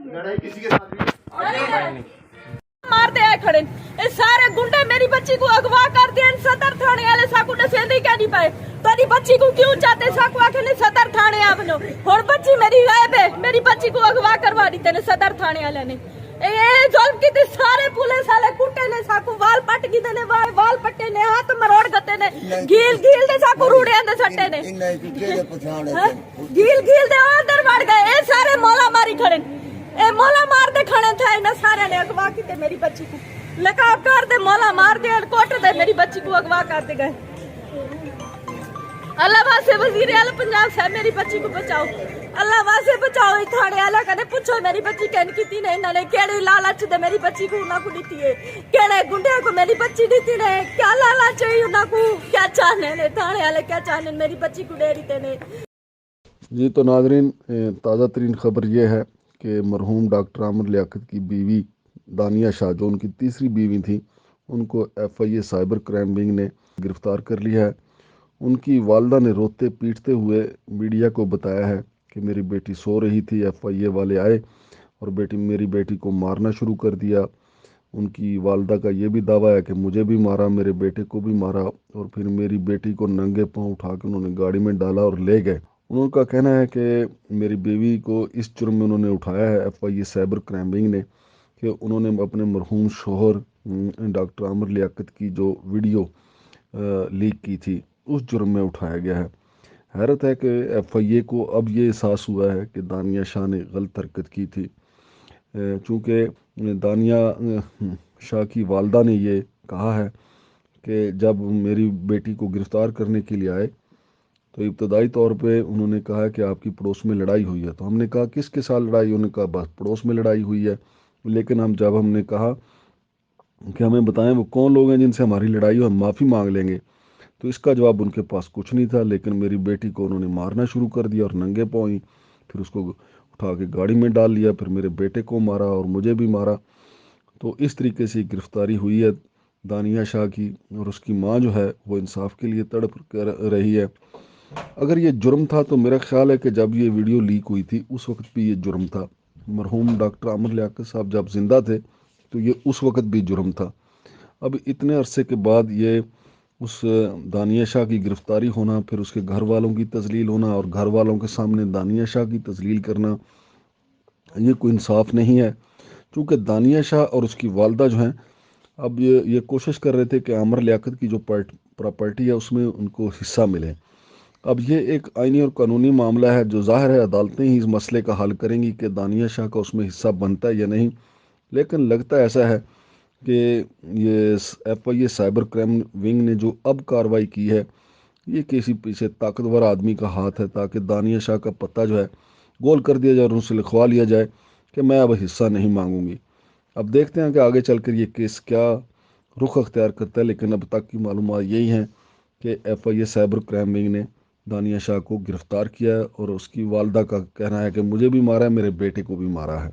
लड़ाई किसी के साथ भी मारते आए खड़े ये सारे गुंडे मेरी बच्ची को अगवा कर दिए सदर थाने वाले साकू ने सेंधी कह नहीं पाए तेरी बच्ची को क्यों चाहते साकू आखे ने सदर थाने आवनो और बच्ची मेरी गायब है मेरी बच्ची को अगवा करवा दी तेने सदर थाने वाले ने ये जुल्म की सारे पुलिस वाले कुटे ने साकू वाल पट की ने वाल पट्टे ने हाथ मरोड़ गते ने गील ने साकू रूड़े अंदर सट्टे ने गील दे अंदर बढ़ गए ये सारे मौला मारी खड़े ए मौला मार दे खड़े थे ना सारे ने अगवा की मेरी बच्ची को लकाब कर दे मौला मार दे कोट दे मेरी बच्ची को अगवा कर दे गए अल्लाह वास्ते वजीर आला पंजाब साहब मेरी बच्ची को बचाओ अल्लाह वास्ते बचाओ थाने वाला कदे पूछो मेरी बच्ची कहन कीती ने इन्होंने केड़े लालच दे मेरी बच्ची को उना को दी है केड़े गुंडे को मेरी बच्ची दी ने क्या लालच है उना को क्या चाहने ने थाने वाले क्या चाहने मेरी बच्ची को दे दी ने। जी तो नाज़रीन ताज़ा तरीन खबर ये है कि मरहूम डॉक्टर आमिर लियाकत की बीवी दानिया शाह जो उनकी तीसरी बीवी थी उनको FIA साइबर क्राइम विंग ने गिरफ़्तार कर लिया है। उनकी वालदा ने रोते पीटते हुए मीडिया को बताया है कि मेरी बेटी सो रही थी, FIA वाले आए और मेरी बेटी को मारना शुरू कर दिया। उनकी वालदा का ये भी दावा है कि मुझे भी मारा, मेरे बेटे को भी मारा और फिर मेरी बेटी को नंगे पांव उठा के उन्होंने गाड़ी में डाला और ले गए। उनका कहना है कि मेरी बीवी को इस जुर्म में उन्होंने उठाया है FIA साइबर क्राइम विंग ने कि उन्होंने अपने मरहूम शोहर डॉक्टर आमिर लियाकत की जो वीडियो लीक की थी उस जुर्म में उठाया गया है। हैरत है कि FIA को अब ये एहसास हुआ है कि दानिया शाह ने गलत हरकत की थी। चूँकि दानिया शाह की वालदा ने ये कहा है कि जब मेरी बेटी को गिरफ़्तार करने के लिए आए तो इब्तदाई तौर पे उन्होंने कहा कि आपकी पड़ोस में लड़ाई हुई है। तो हमने कहा किसके साथ लड़ाई? उन्होंने कहा बस पड़ोस में लड़ाई हुई है। लेकिन हमने कहा कि हमें बताएं वो कौन लोग हैं जिनसे हमारी लड़ाई हो, हम माफ़ी मांग लेंगे, तो इसका जवाब उनके पास कुछ नहीं था। लेकिन मेरी बेटी को उन्होंने मारना शुरू कर दिया और नंगे पाँव ही फिर उसको उठा के गाड़ी में डाल लिया, फिर मेरे बेटे को मारा और मुझे भी मारा। तो इस तरीके से गिरफ़्तारी हुई है दानिया शाह की और उसकी माँ जो है वो इंसाफ के लिए तड़प कर रही है। अगर ये जुर्म था तो मेरा ख्याल है कि जब ये वीडियो लीक हुई थी उस वक्त भी ये जुर्म था। मरहूम डॉक्टर आमिर लियाकत साहब जब ज़िंदा थे तो ये उस वक्त भी जुर्म था। अब इतने अरसे के बाद ये उस दानिया शाह की गिरफ़्तारी होना, फिर उसके घर वालों की तजलील होना और घर वालों के सामने दानिया शाह की तजलील करना, ये कोई इंसाफ नहीं है। चूँकि दानिया शाह और उसकी वालदा जो हैं अब ये कोशिश कर रहे थे कि आमिर लियाकत की जो प्रॉपर्टी है उसमें उनको हिस्सा मिले। अब ये एक आईनी और कानूनी मामला है जो ज़ाहिर है अदालतें ही इस मसले का हल करेंगी कि दानिया शाह का उसमें हिस्सा बनता है या नहीं। लेकिन लगता ऐसा है कि ये FIA साइबर क्राइम विंग ने जो अब कार्रवाई की है ये किसी पीछे ताकतवर आदमी का हाथ है ताकि दानिया शाह का पत्ता जो है गोल कर दिया जाए और उनसे लिखवा लिया जाए कि मैं अब हिस्सा नहीं मांगूंगी। अब देखते हैं कि आगे चलकर ये केस क्या रुख अख्तियार करता है। लेकिन अब तक की मालूमात यही हैं कि FIA साइबर क्राइम विंग ने दानिया शाह को गिरफ़्तार किया है और उसकी वालदा का कहना है कि मुझे भी मारा है, मेरे बेटे को भी मारा है।